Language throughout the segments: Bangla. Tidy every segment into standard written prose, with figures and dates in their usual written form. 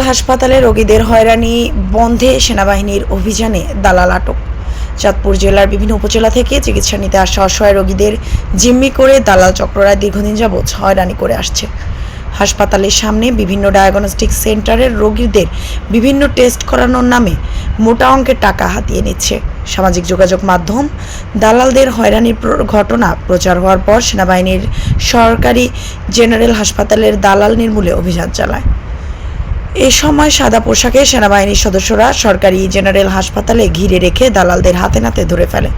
হাসপাতালে রোগীদের হয়রানি বন্ধে সেনাবাহিনীর অভিযানে দালাল আটক। চাঁদপুর জেলার বিভিন্ন উপজেলা থেকে চিকিৎসা নিতে আসা অসহায় রোগীদের জিম্মি করে দালাল চক্ররা দীর্ঘদিন যাবৎ হয়রানি করে আসছে। হাসপাতালের সামনে বিভিন্ন ডায়াগনস্টিক সেন্টারের রোগীদের বিভিন্ন টেস্ট করানোর নামে মোটা অঙ্কের টাকা হাতিয়ে নিচ্ছে। সামাজিক যোগাযোগ মাধ্যম দালালদের হয়রানির ঘটনা প্রচার হওয়ার পর সেনাবাহিনীর সরকারি জেনারেল হাসপাতালের দালাল নির্মূলে অভিযান চালায়। এ সময় সাদা পোশাকে সেনাবাহিনীর সদস্যরা সরকারি জেনারেল হাসপাতালে ঘিরে রেখে দালালদের হাতে নাতে ধরে ফেলে।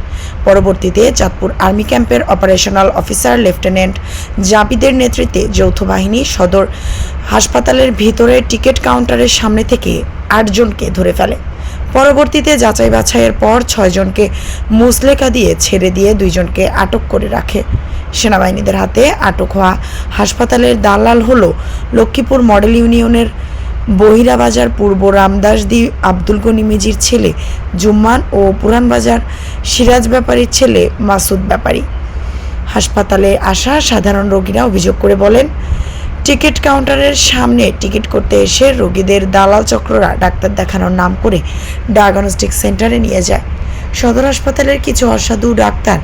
পরবর্তীতে চাঁদপুর আর্মি ক্যাম্পের অপারেশনাল অফিসার লেফটেন্যান্ট জাবিদের নেতৃত্বে যৌথ বাহিনী সদর হাসপাতালের ভিতরে টিকিট কাউন্টারের সামনে থেকে 8 জনকে ধরে ফেলে। পরবর্তীতে যাচাই বাছাইয়ের পর 6 জনকে মুচলেকা দিয়ে ছেড়ে দিয়ে 2 জনকে আটক করে রাখে। সেনাবাহিনীদের হাতে আটক হওয়া হাসপাতালের দালাল হল লক্ষ্মীপুর মডেল ইউনিয়নের বহিরাবাজার পূর্ব রামদাসদি আব্দুল গনি মিজির ছেলে জুম্মান ও পুরানবাজার সিরাজ ব্যাপারীর ছেলে মাসুদ ব্যাপারী। হাসপাতালে আসা সাধারণ রোগীরা অভিযোগ করে বলেন, টিকিট কাউন্টারের সামনে টিকিট করতে এসে রোগীদের দালাল চক্ররা ডাক্তার দেখানোর নাম করে ডায়াগনস্টিক সেন্টারে নিয়ে যায়। সদর হাসপাতালের কিছু অসাধু ডাক্তার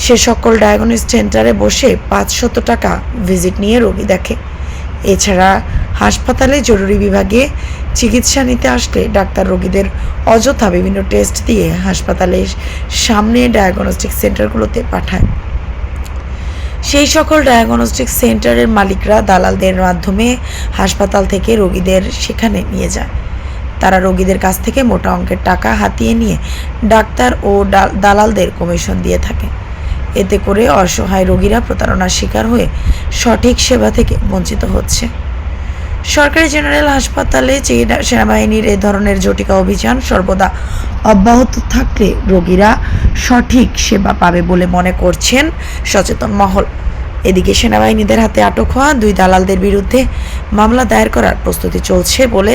সে সকল ডায়াগনস্টিক সেন্টারে বসে 500 টাকা ভিজিট নিয়ে রোগী দেখে। এছাড়া হাসপাতালে জরুরি বিভাগে চিকিৎসা নিতে আসলে ডাক্তার রোগীদের অযথা বিভিন্ন টেস্ট দিয়ে হাসপাতালের সামনে ডায়াগনস্টিক সেন্টারগুলোতে পাঠায়। সেই সকল ডায়াগনস্টিক সেন্টারের মালিকরা দালালদের মাধ্যমে হাসপাতাল থেকে রোগীদের সেখানে নিয়ে যায়। তারা রোগীদের কাছ থেকে মোটা অঙ্কের টাকা হাতিয়ে নিয়ে ডাক্তার ও দালালদের কমিশন দিয়ে থাকে। এতে করে অসহায় রোগীরা প্রতারণার শিকার হয়ে সঠিক সেবা থেকে বঞ্চিত হচ্ছে। সরকারি জেনারেল হাসপাতালে সেনাবাহিনীর এ ধরনের জটিকা অভিযান সর্বদা অব্যাহত থাকলে রোগীরা সঠিক সেবা পাবে বলে মনে করছেন সচেতন মহল। এদিকে সেনাবাহিনীদের হাতে আটক হওয়া 2 দালালদের বিরুদ্ধে মামলা দায়ের করার প্রস্তুতি চলছে বলে